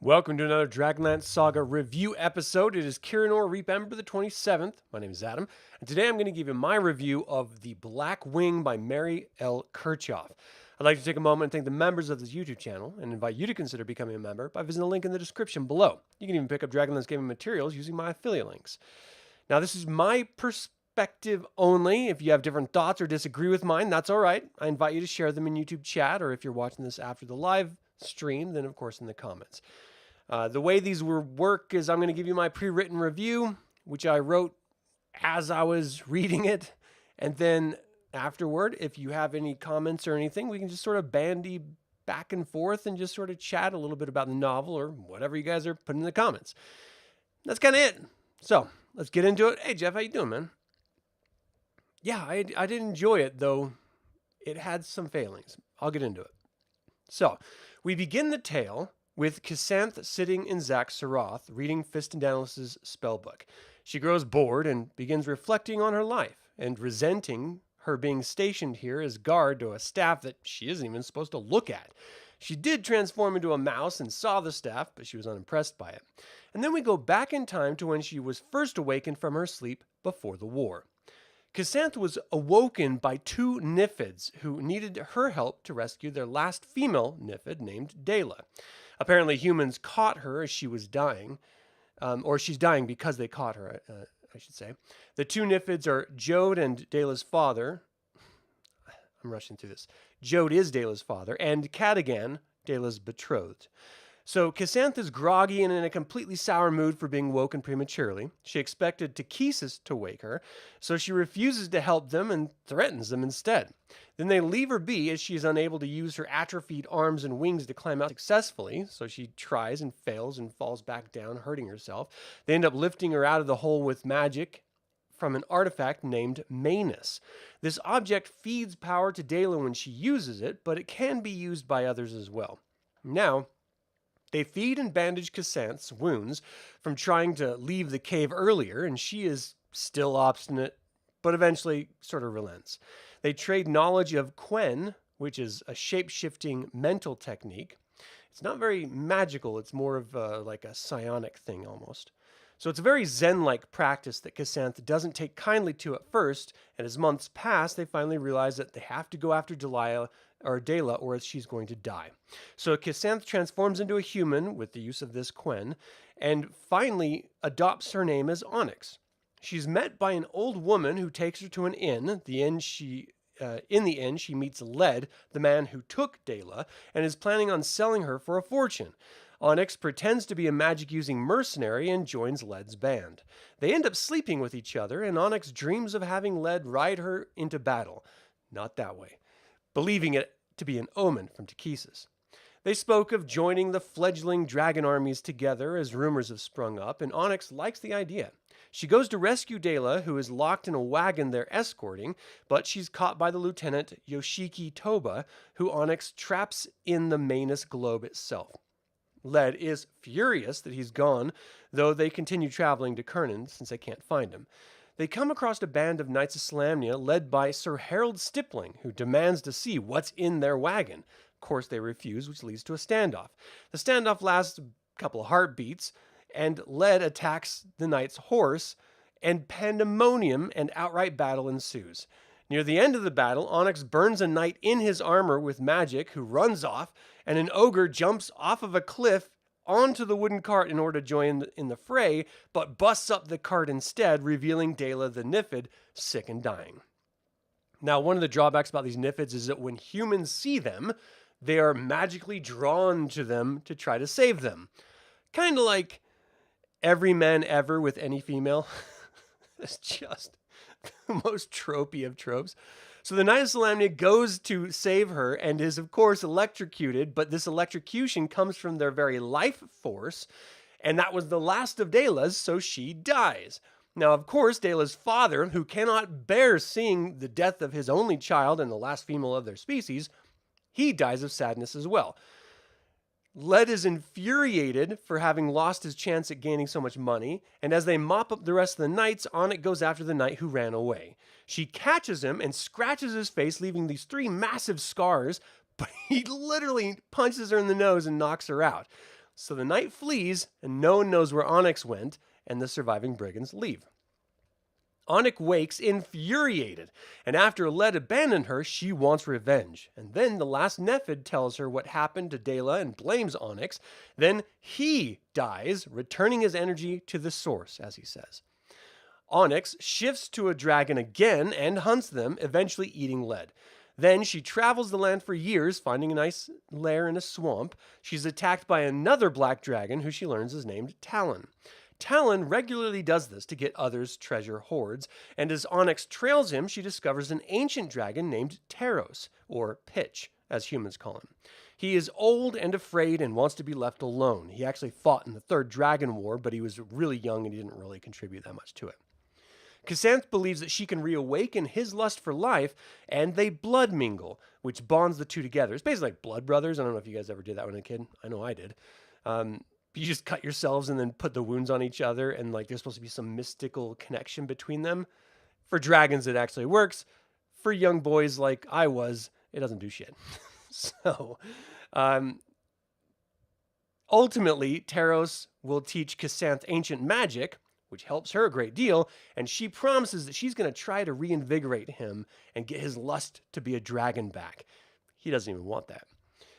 Welcome to another DragonLance Saga review episode. It is Kirinor Reap Ember the 27th. My name is Adam, and today I'm going to give you my review of The Black Wing by Mary L. Kirchhoff. I'd like to take a moment and thank the members of this YouTube channel and invite you to consider becoming a member by visiting the link in the description below. You can even pick up DragonLance gaming materials using my affiliate links. Now, this is my perspective only. If you have different thoughts or disagree with mine, that's all right. I invite you to share them in YouTube chat, or if you're watching this after the live stream, then of course in the comments. The way these will work is I'm going to give you my pre-written review, which I wrote as I was reading it. And then afterward, if you have any comments or anything, we can just sort of bandy back and forth and just sort of chat a little bit about the novel or whatever you guys are putting in the comments. That's kind of it. So let's get into it. Hey, Jeff, how you doing, man? Yeah, I did enjoy it, though it had some failings. I'll get into it. So we begin the tale with Cassantha sitting in Xak Tsaroth, reading Fistandantilus' spellbook. She grows bored and begins reflecting on her life and resenting her being stationed here as guard to a staff that she isn't even supposed to look at. She did transform into a mouse and saw the staff, but she was unimpressed by it. And then we go back in time to when she was first awakened from her sleep before the war. Cassantha was awoken by two Niffids who needed her help to rescue their last female Niffid named Dela. Apparently humans caught her as she was dying, or she's dying because they caught her, I should say. The two Niffids are Jode and Dela's father. I'm rushing through this. Jode is Dela's father, and Cadigan, Dela's betrothed. So Cassantha is groggy and in a completely sour mood for being woken prematurely. She expected Takesis to wake her, so she refuses to help them and threatens them instead. Then they leave her be as she is unable to use her atrophied arms and wings to climb out successfully, so she tries and fails and falls back down, hurting herself. They end up lifting her out of the hole with magic from an artifact named Manus. This object feeds power to Dela when she uses it, but it can be used by others as well. Now, they feed and bandage Cassantha's wounds from trying to leave the cave earlier, and she is still obstinate, but eventually sort of relents. They trade knowledge of Krynn, which is a shape-shifting mental technique. It's not very magical. It's more of like a psionic thing almost. So it's a very Zen-like practice that Cassantha doesn't take kindly to at first, and as months pass, they finally realize that they have to go after Dela or else she's going to die. So Khisanth transforms into a human with the use of this Krynn, and finally adopts her name as Onyx. She's met by an old woman who takes her to an inn. In the inn, she meets Led, the man who took Dela, and is planning on selling her for a fortune. Onyx pretends to be a magic-using mercenary and joins Led's band. They end up sleeping with each other, and Onyx dreams of having Led ride her into battle. Not that way. Believing it to be an omen from Takesis. They spoke of joining the fledgling dragon armies together as rumors have sprung up, and Onyx likes the idea. She goes to rescue Dela, who is locked in a wagon they're escorting, but she's caught by the lieutenant Yoshiki Toba, who Onyx traps in the Manus globe itself. Led is furious that he's gone, though they continue traveling to Krynn since they can't find him. They come across a band of Knights of Solamnia led by Sir Harold Stippling, who demands to see what's in their wagon. Of course, they refuse, which leads to a standoff. The standoff lasts a couple of heartbeats, and Led attacks the knight's horse, and pandemonium and outright battle ensues. Near the end of the battle, Onyx burns a knight in his armor with magic who runs off, and an ogre jumps off of a cliff onto the wooden cart in order to join in the fray, but busts up the cart instead, revealing Dela the Niffid sick and dying. Now, one of the drawbacks about these Niffids is that when humans see them, they are magically drawn to them to try to save them. Kind of like every man ever with any female. It's just the most tropey of tropes. So the Knight of Solamnia goes to save her and is, of course, electrocuted, but this electrocution comes from their very life force, and that was the last of Dela's, so she dies. Now, of course, Dela's father, who cannot bear seeing the death of his only child and the last female of their species, he dies of sadness as well. Led is infuriated for having lost his chance at gaining so much money, and as they mop up the rest of the knights, Onyx goes after the knight who ran away. She catches him and scratches his face, leaving these 3 massive scars, but he literally punches her in the nose and knocks her out. So the night flees, and no one knows where Onyx went, and the surviving brigands leave. Onyx wakes infuriated, and after Led abandoned her, she wants revenge. And then the last Nephid tells her what happened to Dela and blames Onyx. Then he dies, returning his energy to the source, as he says. Onyx shifts to a dragon again and hunts them, eventually eating Led. Then she travels the land for years, finding a nice lair in a swamp. She's attacked by another black dragon, who she learns is named Talon. Talon regularly does this to get others' treasure hoards, and as Onyx trails him, she discovers an ancient dragon named Taros, or Pitch, as humans call him. He is old and afraid and wants to be left alone. He actually fought in the Third Dragon War, but he was really young and he didn't really contribute that much to it. Cassantha believes that she can reawaken his lust for life, and they blood mingle, which bonds the two together. It's basically like blood brothers. I don't know if you guys ever did that when I was a kid. I know I did. You just cut yourselves and then put the wounds on each other, and like there's supposed to be some mystical connection between them. For dragons, it actually works. For young boys like I was, it doesn't do shit. So, ultimately, Taros will teach Cassantha ancient magic, which helps her a great deal, and she promises that she's going to try to reinvigorate him and get his lust to be a dragon back. He doesn't even want that.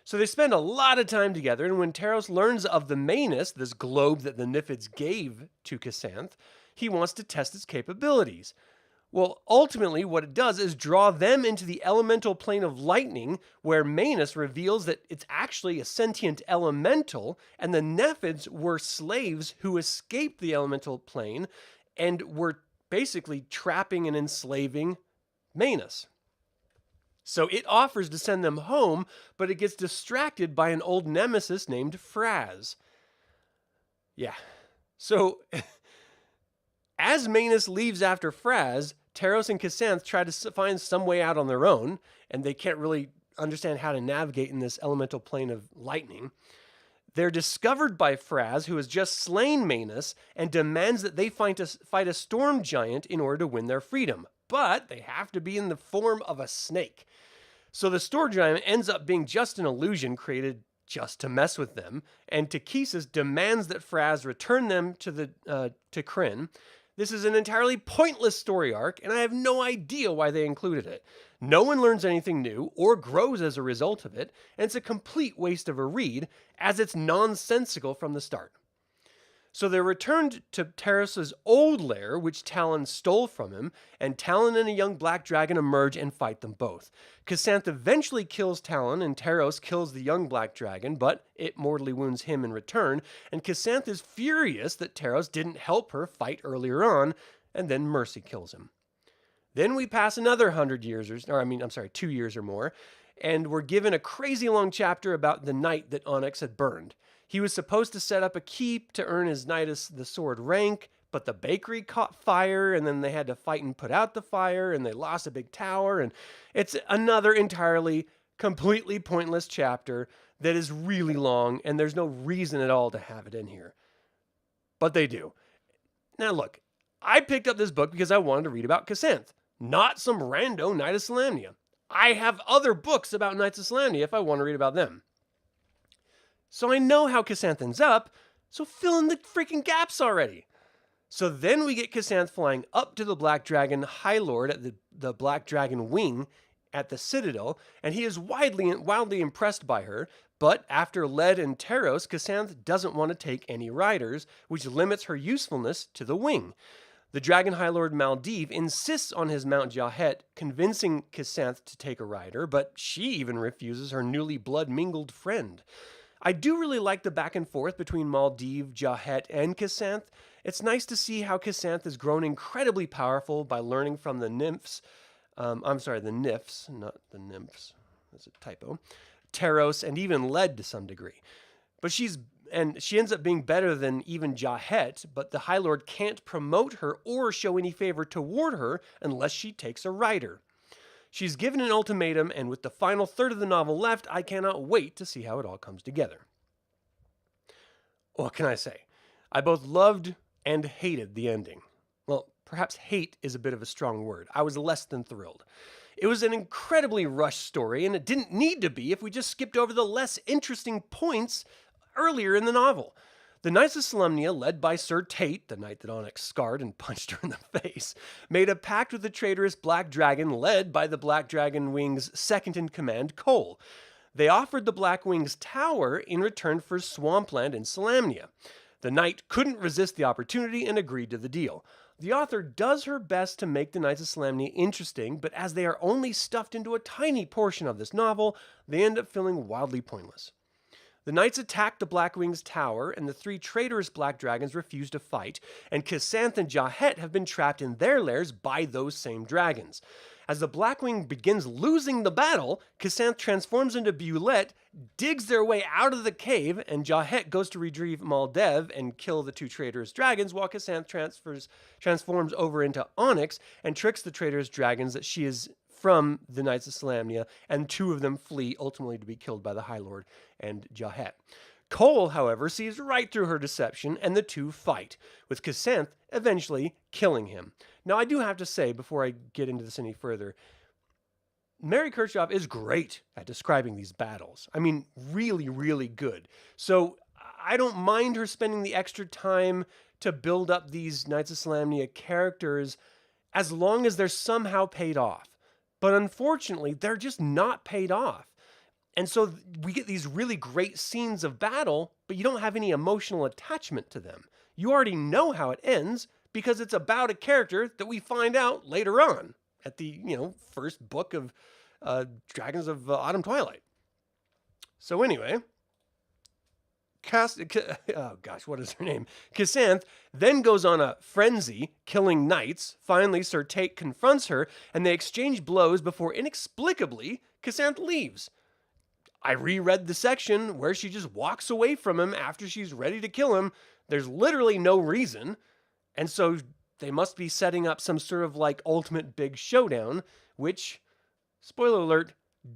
So they spend a lot of time together, and when Taros learns of the Manus, this globe that the Niphids gave to Cassantha, he wants to test its capabilities. Well, ultimately, what it does is draw them into the elemental plane of lightning, where Manus reveals that it's actually a sentient elemental, and the Nephids were slaves who escaped the elemental plane and were basically trapping and enslaving Manus. So it offers to send them home, but it gets distracted by an old nemesis named Fraz. Yeah. So as Manus leaves after Fraz, Taros and Cassantha try to find some way out on their own, and they can't really understand how to navigate in this elemental plane of lightning. They're discovered by Fraz, who has just slain Manus, and demands that they fight a storm giant in order to win their freedom. But they have to be in the form of a snake. So the storm giant ends up being just an illusion created just to mess with them, and Takesis demands that Fraz return them to Krynn. This is an entirely pointless story arc, and I have no idea why they included it. No one learns anything new or grows as a result of it, and it's a complete waste of a read, as it's nonsensical from the start. So they're returned to Taros' old lair, which Talon stole from him, and Talon and a young black dragon emerge and fight them both. Cassantha eventually kills Talon, and Taros kills the young black dragon, but it mortally wounds him in return, and Cassantha is furious that Taros didn't help her fight earlier on, and then Mercy kills him. Then we pass another 2 years or more, and we're given a crazy long chapter about the night that Onyx had burned. He was supposed to set up a keep to earn his Nidus the Sword rank, but the bakery caught fire, and then they had to fight and put out the fire, and they lost a big tower, and it's another entirely, completely pointless chapter that is really long, and there's no reason at all to have it in here. But they do. Now look, I picked up this book because I wanted to read about Cassantha, not some rando Knight of Solamnia. I have other books about Knights of Solamnia if I want to read about them. So I know how Cassantha ends up, so fill in the freaking gaps already. So then we get Cassantha flying up to the Black Dragon High Lord at the Black Dragon Wing at the Citadel, and he is wildly impressed by her, but after Led and Taros, Cassantha doesn't want to take any riders, which limits her usefulness to the wing. The Dragon High Lord Maldiv insists on his Mount Jahet, convincing Cassantha to take a rider, but she even refuses her newly blood-mingled friend. I do really like the back and forth between Maldiv, Jahet, and Cassantha. It's nice to see how Cassantha has grown incredibly powerful by learning from the nymphs. The nymphs, not the nymphs. That's a typo. Taros, and even Led to some degree. But she ends up being better than even Jahet, but the High Lord can't promote her or show any favor toward her unless she takes a rider. She's given an ultimatum, and with the final third of the novel left, I cannot wait to see how it all comes together. What can I say? I both loved and hated the ending. Well, perhaps hate is a bit of a strong word. I was less than thrilled. It was an incredibly rushed story, and it didn't need to be if we just skipped over the less interesting points earlier in the novel. The Knights of Solemnia, led by Sir Tate, the knight that Onyx scarred and punched her in the face, made a pact with the traitorous Black Dragon led by the Black Dragon Wing's second-in-command, Cole. They offered the Black Wing's tower in return for swampland in Solemnia. The knight couldn't resist the opportunity and agreed to the deal. The author does her best to make the Knights of Solemnia interesting, but as they are only stuffed into a tiny portion of this novel, they end up feeling wildly pointless. The knights attack the Blackwing's tower, and the three traitorous black dragons refuse to fight, and Cassantha and Jahet have been trapped in their lairs by those same dragons. As the Blackwing begins losing the battle, Khisanth transforms into Bulette, digs their way out of the cave, and Jahet goes to retrieve Maldev and kill the two traitorous dragons, while Khisanth transforms over into Onyx and tricks the traitorous dragons that she is from the Knights of Solemnia, and two of them flee, ultimately to be killed by the High Lord and Jahet. Cole, however, sees right through her deception, and the two fight, with Khisanth eventually killing him. Now, I do have to say, before I get into this any further, Mary Kirchhoff is great at describing these battles. I mean, really, really good. So I don't mind her spending the extra time to build up these Knights of Solemnia characters as long as they're somehow paid off. But unfortunately, they're just not paid off. And so we get these really great scenes of battle, but you don't have any emotional attachment to them. You already know how it ends because it's about a character that we find out later on at the, first book of Dragons of Autumn Twilight. So anyway, what is her name? Khisanth then goes on a frenzy, killing knights. Finally, Sir Tate confronts her, and they exchange blows before inexplicably Khisanth leaves. I reread the section where she just walks away from him after she's ready to kill him. There's literally no reason. And so they must be setting up some sort of ultimate big showdown, which, spoiler alert,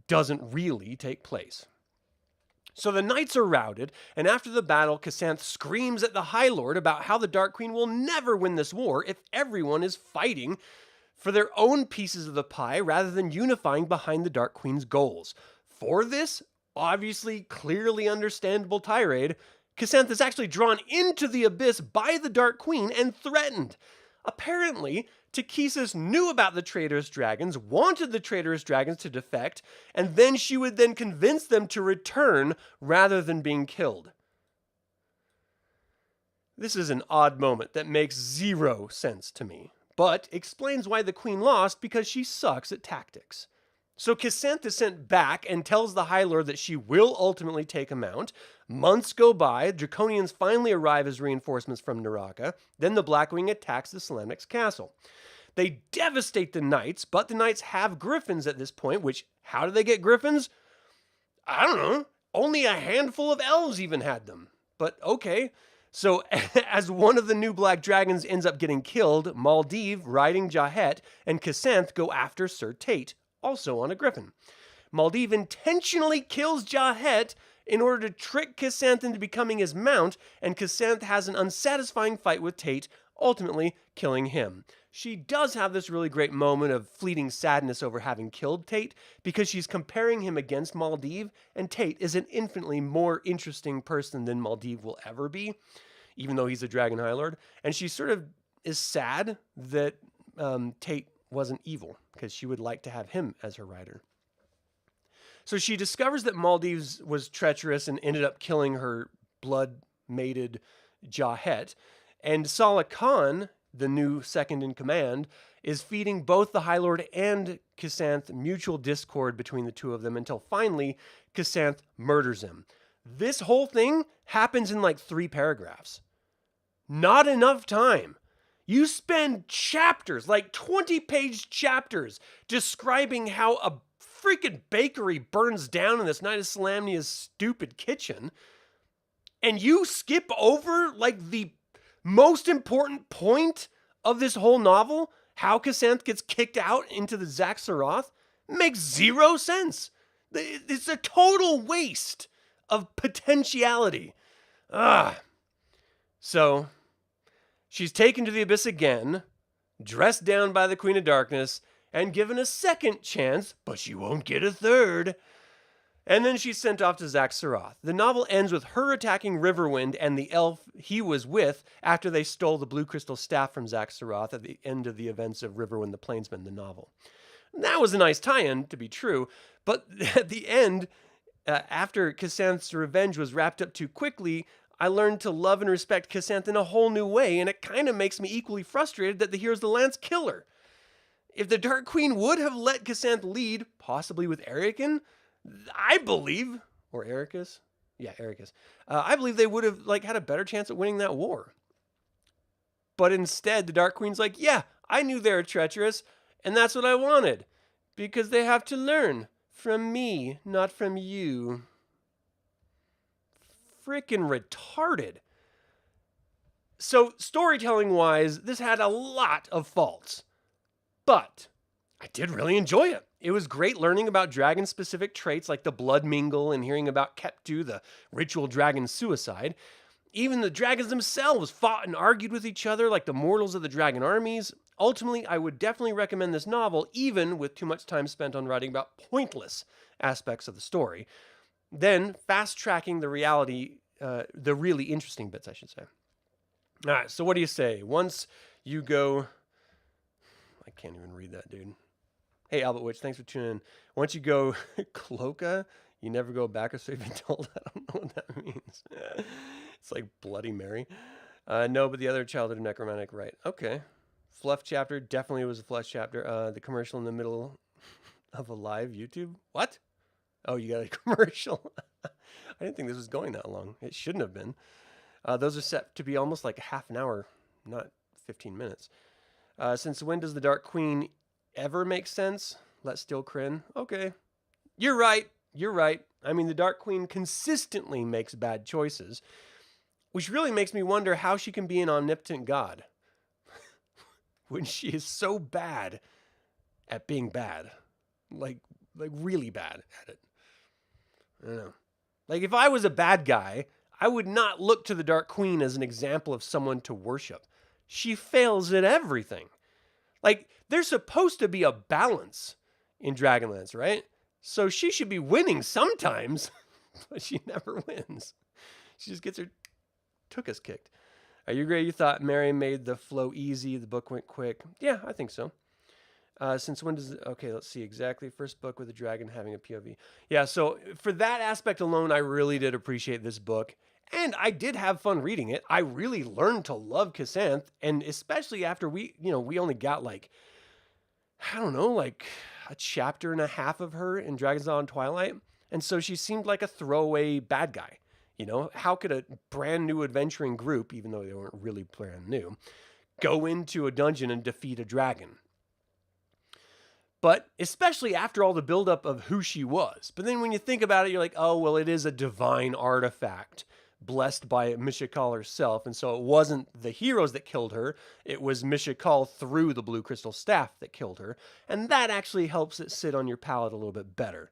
doesn't really take place. So the knights are routed, and after the battle, Cassantha screams at the High Lord about how the Dark Queen will never win this war if everyone is fighting for their own pieces of the pie rather than unifying behind the Dark Queen's goals. For this, obviously, clearly understandable tirade, Cassantha is actually drawn into the abyss by the Dark Queen and threatened. Apparently, Takesis knew about the traitorous dragons, wanted the traitorous dragons to defect, and then she would then convince them to return rather than being killed. This is an odd moment that makes zero sense to me, but explains why the queen lost because she sucks at tactics. So Khisanth is sent back and tells the High Lord that she will ultimately take him out. Months go by, Draconians finally arrive as reinforcements from Naraka. Then the Blackwing attacks the Solemnix castle. They devastate the knights, but the knights have griffins at this point, which, how do they get griffins? I don't know. Only a handful of elves even had them. But okay. So as one of the new black dragons ends up getting killed, Maldev, riding Jahet, and Khisanth go after Sir Tate, also on a griffin. Maldev intentionally kills Jahet in order to trick Khisanth into becoming his mount, and Khisanth has an unsatisfying fight with Tate, ultimately killing him. She does have this really great moment of fleeting sadness over having killed Tate because she's comparing him against Maldev, and Tate is an infinitely more interesting person than Maldev will ever be, even though he's a Dragon High Lord. And she sort of is sad that Tate wasn't evil because she would like to have him as her rider. So she discovers that Maldev was treacherous and ended up killing her blood-mated Jahet, and Salah Khan, the new second-in-command, is feeding both the High Lord and Khisanth mutual discord between the two of them until finally Khisanth murders him. This whole thing happens in 3 paragraphs. Not enough time. You spend chapters, 20-page chapters, describing how a freaking bakery burns down in this Knight of Solemnia's stupid kitchen, and you skip over, the most important point of this whole novel, how Cassantha gets kicked out into the Xak Tsaroth, makes zero sense. It's a total waste of potentiality. So she's taken to the abyss again, dressed down by the Queen of Darkness, and given a second chance, but she won't get a third. And then she's sent off to Xak Tsaroth. The novel ends with her attacking Riverwind and the elf he was with after they stole the blue crystal staff from Xak Tsaroth at the end of the events of Riverwind the Plainsman, the novel. That was a nice tie-in, to be true, but at the end, after Cassanth's revenge was wrapped up too quickly, I learned to love and respect Khisanth in a whole new way, and it kind of makes me equally frustrated that the heroes of the Lance kill her. If the Dark Queen would have let Khisanth lead, possibly with Erican, I believe, or Ericus, yeah, Ericus, I believe they would have had a better chance at winning that war. But instead, the Dark Queen's like, yeah, I knew they were treacherous, and that's what I wanted, because they have to learn from me, not from you. Frickin' retarded. So, storytelling-wise, this had a lot of faults. But I did really enjoy it. It was great learning about dragon-specific traits like the blood mingle and hearing about Keptu, the ritual dragon suicide. Even the dragons themselves fought and argued with each other like the mortals of the dragon armies. Ultimately, I would definitely recommend this novel, even with too much time spent on writing about pointless aspects of the story. Then, fast-tracking the really interesting bits, I should say. All right, so what do you say? Once you go... I can't even read that, dude. Hey, Albert Witch, thanks for tuning in. Once you go Cloaca, you never go back, or so you've been told. I don't know what that means. It's like Bloody Mary. No, but the other childhood necromantic, right. Okay. Fluff chapter, definitely was a fluff chapter. The commercial in the middle of a live YouTube. What? Oh, you got a commercial. I didn't think this was going that long. It shouldn't have been. Those are set to be almost like half an hour, not 15 minutes. Since when does the Dark Queen ever make sense? Let steal Krynn. Okay. You're right. I mean, the Dark Queen consistently makes bad choices, which really makes me wonder how she can be an omnipotent god when she is so bad at being bad. Like really bad at it. I don't know. Like, if I was a bad guy, I would not look to the Dark Queen as an example of someone to worship. She fails at everything. Like, there's supposed to be a balance in Dragonlance, right? So she should be winning sometimes, but she never wins. She just gets her tuchus kicked. Are you agree? You thought Mary made the flow easy, the book went quick? Yeah, I think so. Since when does it... Okay, let's see exactly. First book with a dragon having a POV. Yeah, so for that aspect alone, I really did appreciate this book. And I did have fun reading it. I really learned to love Cassanth. And especially after we only got a chapter and a half of her in Dragon's Dawn Twilight. And so she seemed like a throwaway bad guy. How could a brand new adventuring group, even though they weren't really brand new, go into a dungeon and defeat a dragon? But especially after all the buildup of who she was. But then when you think about it, you're like, oh, well, it is a divine artifact blessed by Mishakal herself. And so it wasn't the heroes that killed her. It was Mishakal through the blue crystal staff that killed her. And that actually helps it sit on your palate a little bit better.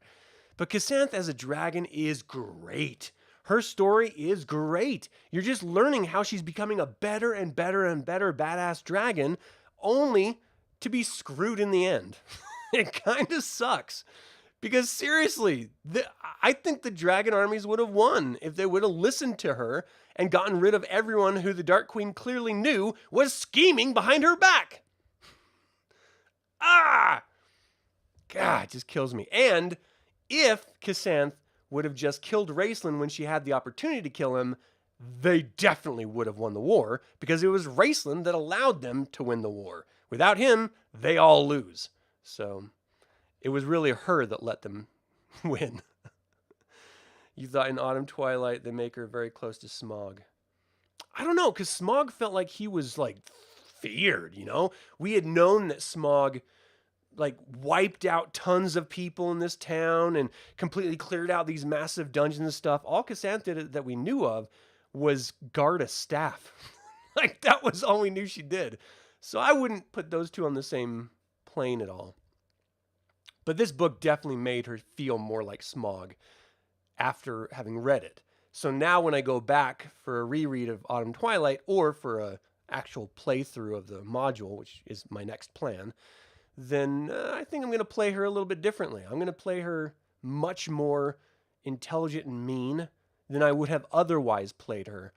But Cassanth as a dragon is great. Her story is great. You're just learning how she's becoming a better and better and better badass dragon, only to be screwed in the end. It kind of sucks. Because seriously, I think the dragon armies would have won if they would have listened to her and gotten rid of everyone who the Dark Queen clearly knew was scheming behind her back. God, it just kills me. And if Cassanth would have just killed Raistlin when she had the opportunity to kill him, they definitely would have won the war, because it was Raistlin that allowed them to win the war. Without him, they all lose. So it was really her that let them win. You thought in Autumn Twilight they make her very close to Smaug. I don't know, because Smaug felt like he was feared, We had known that Smaug wiped out tons of people in this town and completely cleared out these massive dungeons and stuff. All Cassantha did that we knew of was guard a staff. That was all we knew she did. So I wouldn't put those two on the same plane at all. But this book definitely made her feel more like Smaug after having read it. So now when I go back for a reread of Autumn Twilight, or for a actual playthrough of the module, which is my next plan, then I think I'm going to play her a little bit differently. I'm going to play her much more intelligent and mean than I would have otherwise played her,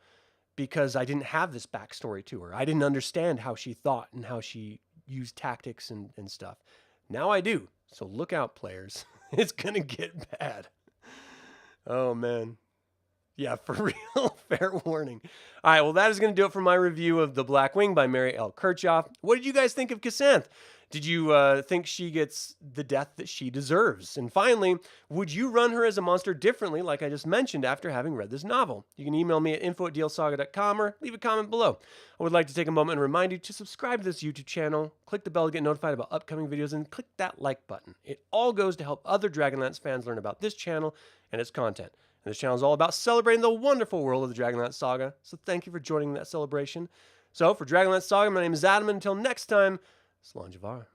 because I didn't have this backstory to her. I didn't understand how she thought and how she used tactics and stuff. Now I do. So look out, players. It's going to get bad. Oh, man. Yeah, for real. Fair warning. All right, well, that is going to do it for my review of The Black Wing by Mary L. Kirchhoff. What did you guys think of Cassantha? Did you think she gets the death that she deserves? And finally, would you run her as a monster differently, like I just mentioned, after having read this novel? You can email me at info@dlsaga.com or leave a comment below. I would like to take a moment and remind you to subscribe to this YouTube channel, click the bell to get notified about upcoming videos, and click that like button. It all goes to help other Dragonlance fans learn about this channel and its content. And this channel is all about celebrating the wonderful world of the Dragonlance Saga, so thank you for joining that celebration. So, for Dragonlance Saga, my name is Adam, and until next time, Slàinte mhath.